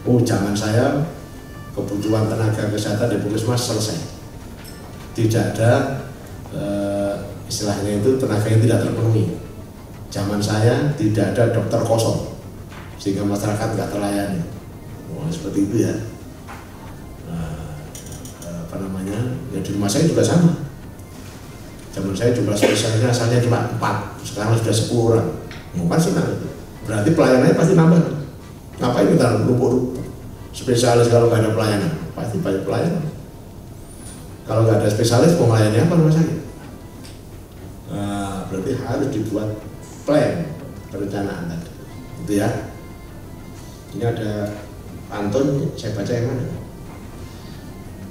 Oh jangan saya kebutuhan tenaga kesehatan di Puskesmas selesai, tidak ada istilahnya itu tenaganya tidak terpenuhi. Zaman saya tidak ada dokter kosong sehingga masyarakat nggak terlayani. Wah seperti itu ya. Ya di rumah saya juga sama. Zaman saya jumlah spesialisnya asalnya cuma 4, sekarang sudah 10 orang. Kan senang. Berarti pelayanannya pasti nambah. Ngapain kita lumpur spesialis kalau nggak ada pelayanan? Pasti banyak pelayanan. Kalau nggak ada spesialis, mau melayani apa rumah sakit? Nah, berarti harus dibuat plan perencanaan tadi. Itu ya. Ini ada pantun, saya baca yang mana?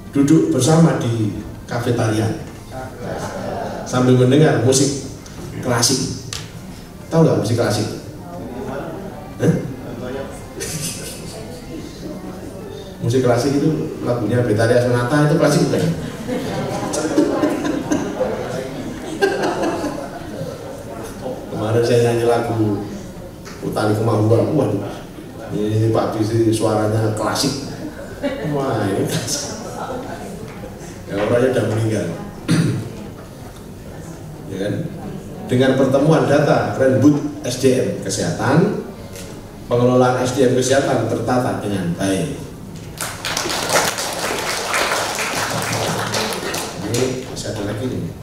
Duduk bersama di kafetaria sambil mendengar musik klasik. Tahu nggak musik klasik? Musik klasik itu lagunya Betaria Sonata, itu klasik bukan? Kemarin saya nyanyi lagu Utari Kemampuan, waduh, ini Pak Bisi suaranya klasik. Wah ini klasik. Ya orangnya sudah meninggal. Ya kan? Dengan pertemuan data Renbud SDM Kesehatan, pengelolaan SDM Kesehatan tertata dengan baik. Ini masih ada lagi nih.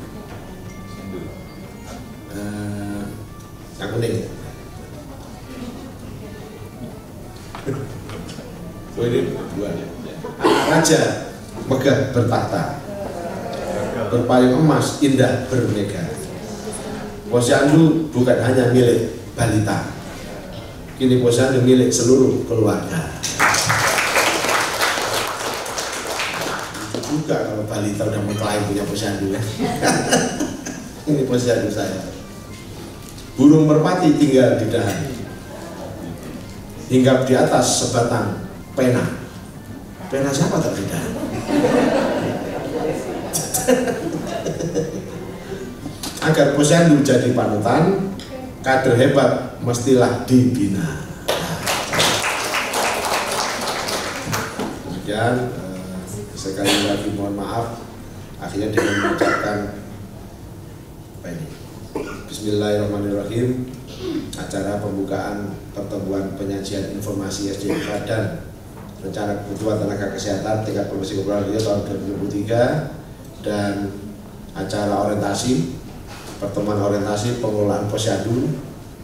Yang kuning. Oh ini dua. Raja megah bertahta, berpayung emas indah bermega. Posyandu bukan hanya milik balita, kini posyandu milik seluruh keluarga. Itu juga kalau balita udah mengklaim punya posyandu ya. Ini posyandu saya. Burung merpati tinggal di dahan, hinggap di atas sebatang pena. Pena siapa tak di dahan? Agar posyandu jadi panutan, kader hebat mestilah dibina. Kemudian sekali lagi mohon maaf, akhirnya dengan mengucapkan apa ini? Bismillahirrahmanirrahim. Acara pembukaan pertemuan penyajian informasi SDMK dan rencana kebutuhan tenaga kesehatan tingkat Provinsi Kepulauan Riau tahun 2023 dan acara orientasi, pertemuan orientasi pengelolaan posyandu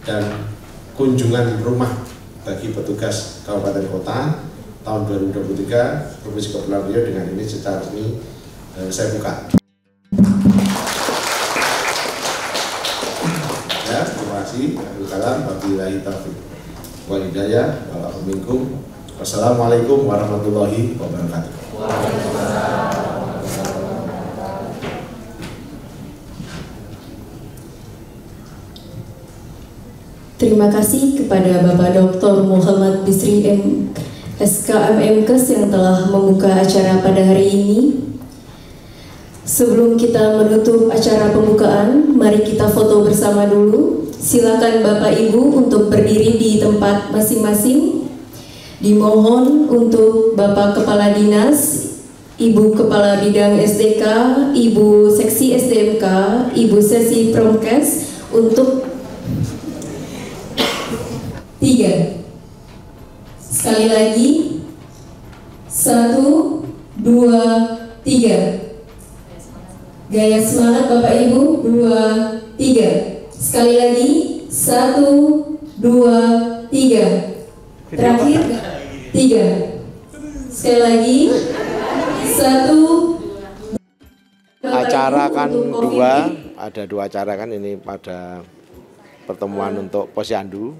dan kunjungan rumah bagi petugas kabupaten kota tahun 2023 Provinsi Kepulauan Riau dengan ini secara resmi saya buka. Ya, terima kasih. Wabillahi taufiq wal hidayah. Wassalamualaikum warahmatullahi wabarakatuh. Terima kasih kepada Bapak Dr. Muhammad Bisri SKMMKes yang telah membuka acara pada hari ini. Sebelum kita menutup acara pembukaan, mari kita foto bersama dulu. Silakan Bapak Ibu untuk berdiri di tempat masing-masing. Dimohon untuk Bapak Kepala Dinas, Ibu Kepala Bidang SDK, Ibu Seksi SDMK, Ibu Sesi Promkes untuk 3. Sekali lagi, 1, 2, 3. Gaya semangat Bapak Ibu, 2, 3. Sekali lagi, 1, 2, 3. Terakhir, 3. Sekali lagi, 1. Acara kan ada dua acara kan ini pada pertemuan untuk posyandu.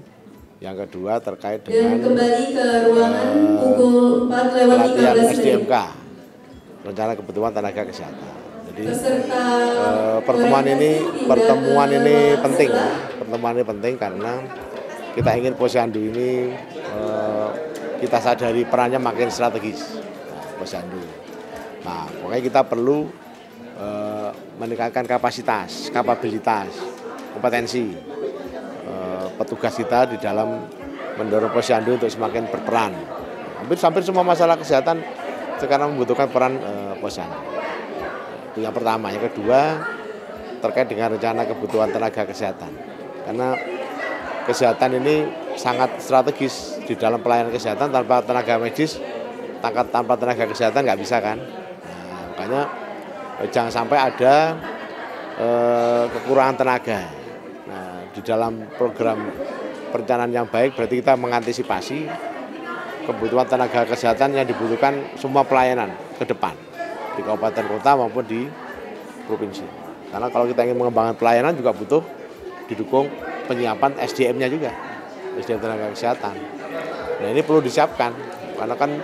Yang kedua terkait dengan kembali ke ruangan pukul 4:15 SDMK, rencana kebutuhan tenaga kesehatan. Jadi pertemuan ini penting karena kita ingin posyandu ini kita sadari perannya makin strategis posyandu. Nah, makanya kita perlu meningkatkan kapasitas, kapabilitas, kompetensi petugas kita di dalam mendorong posyandu untuk semakin berperan. Hampir semua masalah kesehatan sekarang membutuhkan peran posyandu. Itu yang pertama. Yang kedua terkait dengan rencana kebutuhan tenaga kesehatan. Karena kesehatan ini sangat strategis di dalam pelayanan kesehatan. Tanpa tenaga medis, tanpa tenaga kesehatan nggak bisa kan. Nah, makanya jangan sampai ada kekurangan tenaga. Nah, di dalam program perencanaan yang baik berarti kita mengantisipasi kebutuhan tenaga kesehatan yang dibutuhkan semua pelayanan ke depan di kabupaten kota maupun di provinsi. Karena kalau kita ingin mengembangkan pelayanan juga butuh didukung penyiapan SDM-nya juga, SDM tenaga kesehatan. Nah, ini perlu disiapkan karena kan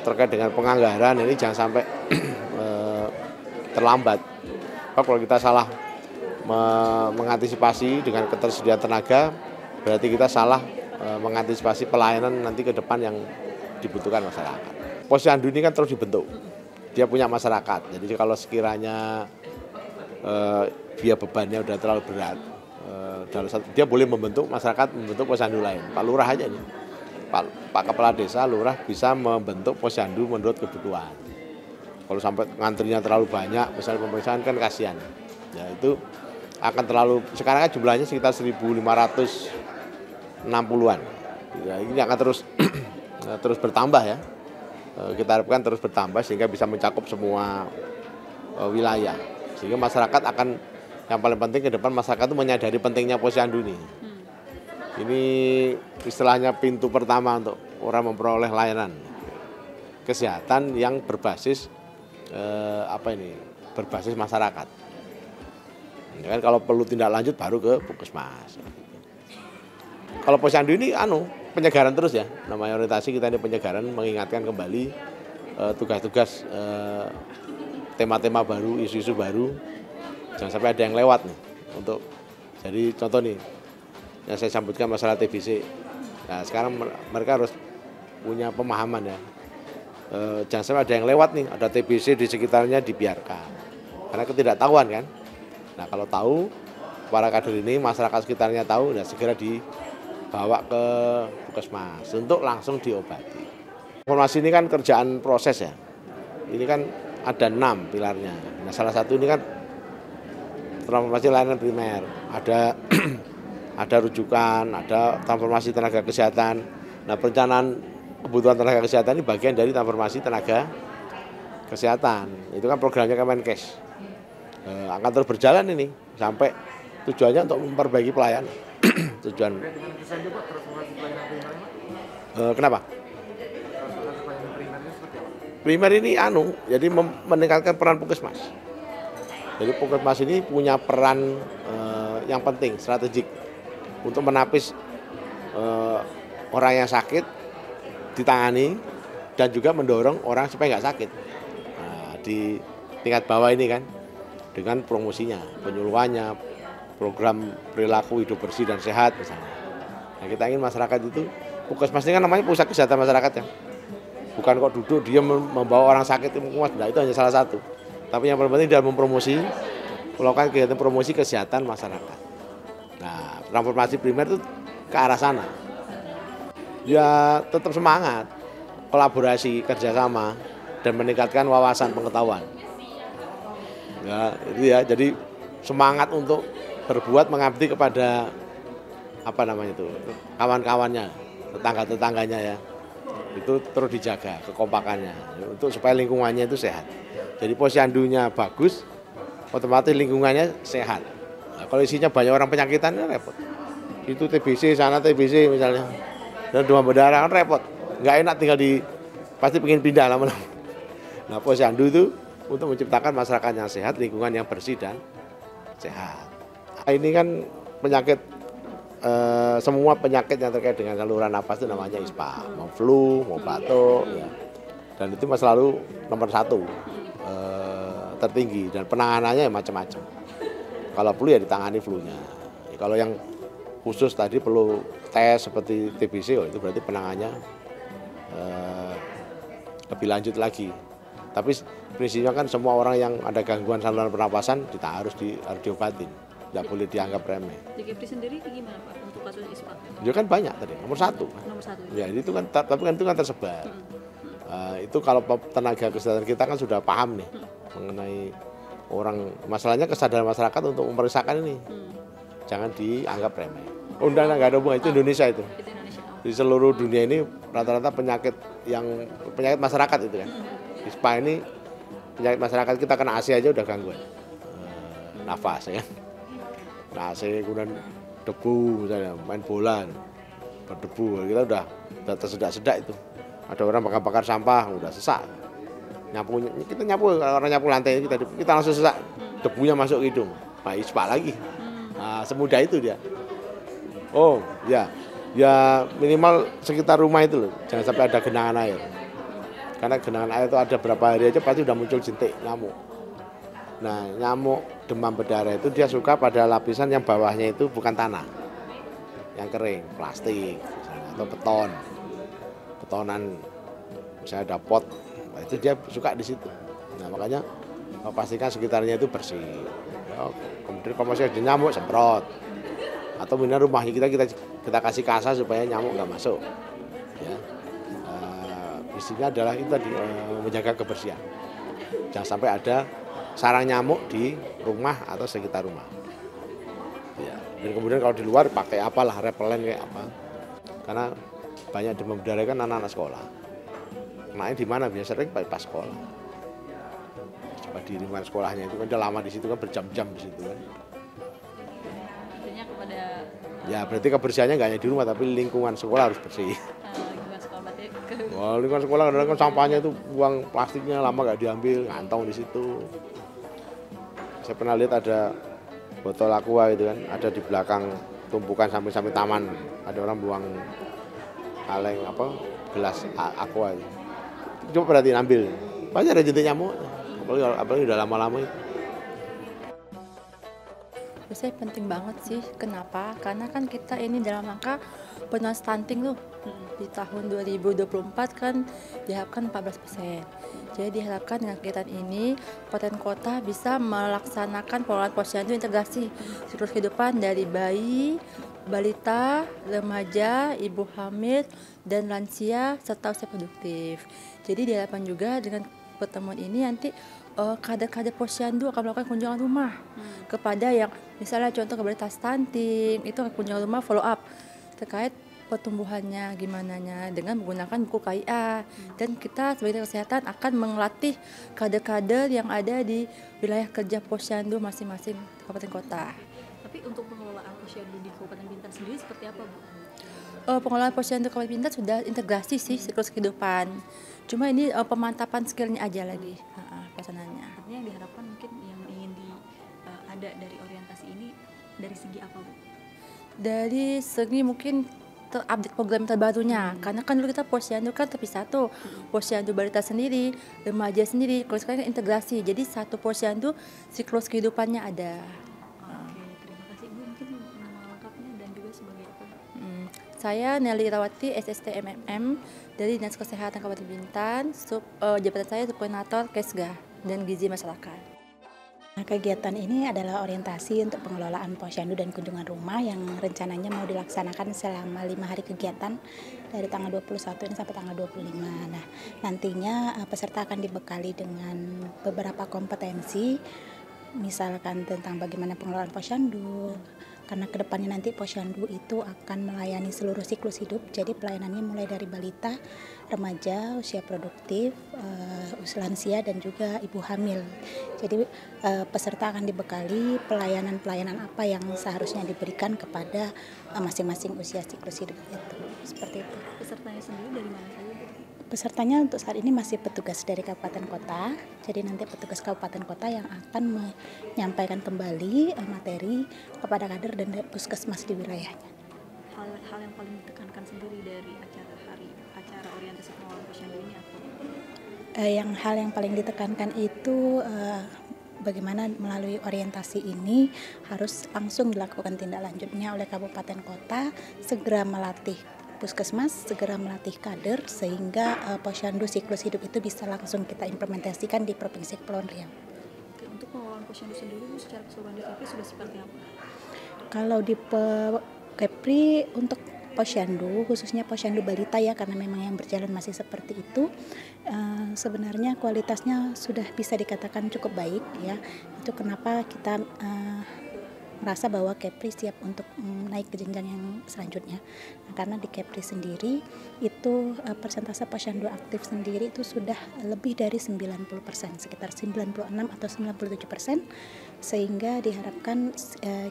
terkait dengan penganggaran ini jangan sampai terlambat. Kalau kita salah mengantisipasi dengan ketersediaan tenaga, berarti kita salah mengantisipasi pelayanan nanti ke depan yang dibutuhkan masyarakat. Posyandu ini kan terus dibentuk, dia punya masyarakat. Jadi kalau sekiranya dia bebannya udah terlalu berat, dia boleh membentuk masyarakat, membentuk posyandu lain. Pak Lurah aja nih, Pak Kepala Desa, Lurah bisa membentuk posyandu menurut kebutuhan. Kalau sampai ngantrinya terlalu banyak, misalnya pemeriksaan kan kasihan. Ya itu akan terlalu, sekarang kan jumlahnya sekitar 1.560-an. Ya, ini akan terus bertambah ya. Kita harapkan terus bertambah sehingga bisa mencakup semua wilayah. Sehingga masyarakat akan, yang paling penting ke depan masyarakat itu menyadari pentingnya posyandu ini. Ini istilahnya pintu pertama untuk orang memperoleh layanan kesehatan yang berbasis berbasis masyarakat. Ya kan, kalau perlu tindak lanjut baru ke puskesmas. Kalau posyandu ini penyegaran terus ya, namanya orientasi kita ini penyegaran, mengingatkan kembali tugas-tugas, tema-tema baru, isu-isu baru, jangan sampai ada yang lewat nih. Jadi contoh nih, yang saya sambutkan masalah TBC. Nah sekarang mereka harus punya pemahaman ya, jangan sampai ada yang lewat nih, ada TBC di sekitarnya dibiarkan, karena ketidaktahuan kan. Nah kalau tahu, para kader ini, masyarakat sekitarnya tahu, dan segera dibawa ke puskesmas untuk langsung diobati. Informasi ini kan kerjaan proses ya, ini kan ada 6 pilarnya. Nah salah satu ini kan transformasi layanan primer, ada ada rujukan, ada transformasi tenaga kesehatan. Nah, perencanaan kebutuhan tenaga kesehatan ini bagian dari transformasi tenaga kesehatan. Itu kan programnya Kemenkes. Akan terus berjalan ini sampai tujuannya untuk memperbaiki pelayanan. Tujuan. Kenapa? Primer ini jadi meningkatkan peran puskesmas. Jadi puskesmas ini punya peran yang penting, strategik untuk menapis orang yang sakit ditangani dan juga mendorong orang supaya nggak sakit. Nah, di tingkat bawah ini kan dengan promosinya, penyuluhannya, program perilaku hidup bersih dan sehat misalnya. Nah, kita ingin masyarakat itu, puskesmas ini kan namanya pusat kesehatan masyarakat ya. Bukan kok duduk dia membawa orang sakit itu, nah, itu hanya salah satu. Tapi yang paling penting dalam mempromosi, melakukan kegiatan promosi kesehatan masyarakat. Nah, transformasi primer itu ke arah sana. Ya tetap semangat, kolaborasi, kerjasama, dan meningkatkan wawasan pengetahuan. Ya, itu ya. Jadi semangat untuk berbuat mengabdi kepada kawan-kawannya, tetangga-tetangganya ya. Itu terus dijaga kekompakannya untuk supaya lingkungannya itu sehat. Jadi posyandunya bagus, otomatis lingkungannya sehat. Nah, kalau isinya banyak orang penyakitan kan repot. Itu TBC sana TBC misalnya, dan demam berdarah kan repot. Nggak enak tinggal pasti pengen pindah lama-lama. Nah, posyandu itu untuk menciptakan masyarakat yang sehat, lingkungan yang bersih dan sehat. Nah, ini kan penyakit. Semua penyakit yang terkait dengan saluran napas itu namanya ISPA, mau flu, mau batuk, ya. Dan itu selalu nomor 1 tertinggi dan penanganannya ya macam-macam. Kalau flu ya ditangani flunya. Ya, kalau yang khusus tadi perlu tes seperti TBC, itu berarti penanganannya lebih lanjut lagi. Tapi prinsipnya kan semua orang yang ada gangguan saluran pernapasan harus diobatin. Tidak boleh dianggap remeh. Di Kepri sendiri gimana Pak untuk kasus ISPA? Ya kan banyak tadi, nomor 1. Nomor 1. Ya itu kan, tapi kan itu kan tersebar. Itu kalau tenaga kesehatan kita kan sudah paham nih mengenai orang, masalahnya kesadaran masyarakat untuk memeriksakan ini. Jangan dianggap remeh. Undang-undang nggak ada hubungan, itu Indonesia itu. Di seluruh dunia ini rata-rata penyakit masyarakat itu kan. ISPA ini penyakit masyarakat, kita kena AC aja udah gangguan nafas ya. AC kemudian debu misalnya, main bola berdebu, kita udah tersedak-sedak itu. Ada orang bakar sampah udah sesak. Kita nyapu, orang nyapu lantai kita langsung sesak, debunya masuk ke hidung. Nah, ISPA lagi. Nah, semudah itu dia. Oh ya minimal sekitar rumah itu loh, jangan sampai ada genangan air. Karena genangan air itu ada berapa hari aja pasti udah muncul jentik nyamuk. Nah, nyamuk demam berdarah itu dia suka pada lapisan yang bawahnya itu bukan tanah, yang kering, plastik misalnya, atau betonan, misalnya ada pot, nah, itu dia suka di situ. Nah, makanya pastikan sekitarnya itu bersih. Ya, kemudian kalau masih ada nyamuk semprot, atau minimal rumahnya kita kasih kasa supaya nyamuk nggak masuk. Ya, isinya adalah itu tadi, menjaga kebersihan. Jangan sampai ada sarang nyamuk di rumah atau sekitar rumah. Ya, dan kemudian kalau di luar pakai apalah, repelen kayak apa. Karena banyak demam berdarah kan anak-anak sekolah. Kenanya di mana biasa sering pas sekolah. Coba di lingkungan sekolahnya itu kan udah lama di situ kan, berjam-jam di situ kan. Artinya kepada ya berarti kebersihannya nggak hanya di rumah tapi lingkungan sekolah harus bersih. lingkungan sekolah berarti Wah, lingkungan sekolah kadang-kadang kan sampahnya itu buang plastiknya lama nggak diambil, ngantong di situ. Saya pernah lihat ada botol aqua itu kan, ada di belakang tumpukan samping-samping taman. Ada orang buang kaleng gelas aqua itu. Coba perhatiin ambil. Pasti ada jentik nyamuk. Apalagi udah lama-lama itu. Saya penting banget sih. Kenapa? Karena kan kita ini dalam rangka penurunan stunting tuh. Di tahun 2024 kan diharapkan 14%. Jadi diharapkan dengan kegiatan ini, Kabupaten Kota bisa melaksanakan pengelolaan posyandu integrasi siklus kehidupan dari bayi, balita, remaja, ibu hamil, dan lansia serta usia produktif. Jadi diharapkan juga dengan pertemuan ini nanti kader-kader Posyandu akan melakukan kunjungan rumah kepada yang misalnya contoh kepada stunting, itu kunjungan rumah follow up terkait pertumbuhannya gimananya dengan menggunakan buku KIA. Dan kita sebagai kesehatan akan melatih kader-kader yang ada di wilayah kerja Posyandu masing-masing kabupaten kota. Tapi untuk pengelolaan Posyandu di Kabupaten Bintan sendiri seperti apa, Bu? Pengelolaan Posyandu Kabupaten Bintan sudah integrasi sih siklus kehidupan. Cuma ini pemantapan skillnya aja lagi pelaksanaannya. Artinya yang diharapkan mungkin yang ingin ada dari orientasi ini dari segi apa, Bu? Dari segi mungkin terupdate program terbarunya, karena kan dulu kita Posyandu kan terpisah tuh, Posyandu balita sendiri, remaja sendiri. Kalau sekarang kan integrasi, jadi satu Posyandu siklus kehidupannya ada. Oke, terima kasih, Bu. Mungkin nama lengkapnya dan juga sebagai apa? Saya Nelly Rawati, SST MMM dari Dinas Kesehatan Kabupaten Bintan. Jabatan saya Subkoordinator Kesga dan Gizi Masyarakat. Kegiatan ini adalah orientasi untuk pengelolaan Posyandu dan kunjungan rumah yang rencananya mau dilaksanakan selama 5 hari kegiatan dari tanggal 21 ini sampai tanggal 25. Nah, nantinya peserta akan dibekali dengan beberapa kompetensi, misalkan tentang bagaimana pengelolaan Posyandu, karena kedepannya nanti Posyandu itu akan melayani seluruh siklus hidup, jadi pelayanannya mulai dari balita, remaja, usia produktif, usia lansia dan juga ibu hamil. Jadi peserta akan dibekali pelayanan-pelayanan apa yang seharusnya diberikan kepada masing-masing usia siklus hidup itu. Seperti itu. Pesertanya sendiri dari mana saja, Bu? Pesertanya untuk saat ini masih petugas dari kabupaten kota, jadi nanti petugas kabupaten kota yang akan menyampaikan kembali materi kepada kader dan puskesmas di wilayahnya. Hal yang paling ditekankan sendiri dari acara orientasi pengelolaan Posyandu ini apa? Hal yang paling ditekankan itu bagaimana melalui orientasi ini harus langsung dilakukan tindak lanjutnya oleh kabupaten kota, segera melatih puskesmas, segera melatih kader sehingga Posyandu siklus hidup itu bisa langsung kita implementasikan di Provinsi Kepulauan Riau. Oke, untuk pengelolaan Posyandu sendiri secara keseluruhan di Kepri sudah seperti apa? Kalau di Kepri untuk Posyandu, khususnya Posyandu balita ya, karena memang yang berjalan masih seperti itu, sebenarnya kualitasnya sudah bisa dikatakan cukup baik ya. Itu kenapa kita merasa bahwa Kepri siap untuk naik ke jenjang yang selanjutnya. Nah, karena di Kepri sendiri itu persentase Posyandu aktif sendiri itu sudah lebih dari 90%, sekitar 96 atau 97%, sehingga diharapkan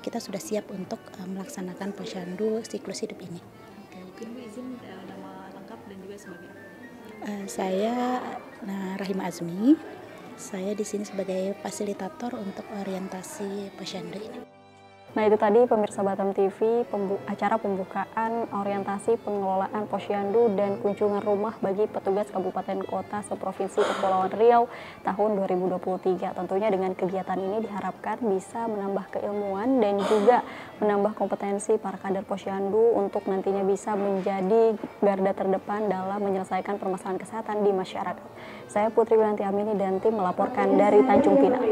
kita sudah siap untuk melaksanakan Posyandu siklus hidup ini. Oke, mungkin Bu izin nama lengkap dan juga sebagai apa? Saya Rahima Azmi. Saya di sini sebagai fasilitator untuk orientasi Posyandu ini. Nah, itu tadi pemirsa Batam TV, acara pembukaan orientasi pengelolaan Posyandu dan kunjungan rumah bagi petugas kabupaten kota seprovinsi Kepulauan Riau tahun 2023. Tentunya dengan kegiatan ini diharapkan bisa menambah keilmuan dan juga menambah kompetensi para kader Posyandu untuk nantinya bisa menjadi garda terdepan dalam menyelesaikan permasalahan kesehatan di masyarakat. Saya Putri Wilanti Amini dan tim melaporkan dari Tanjung Pinang.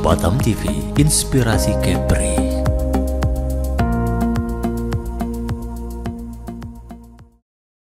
Batam TV, inspirasi Kepri.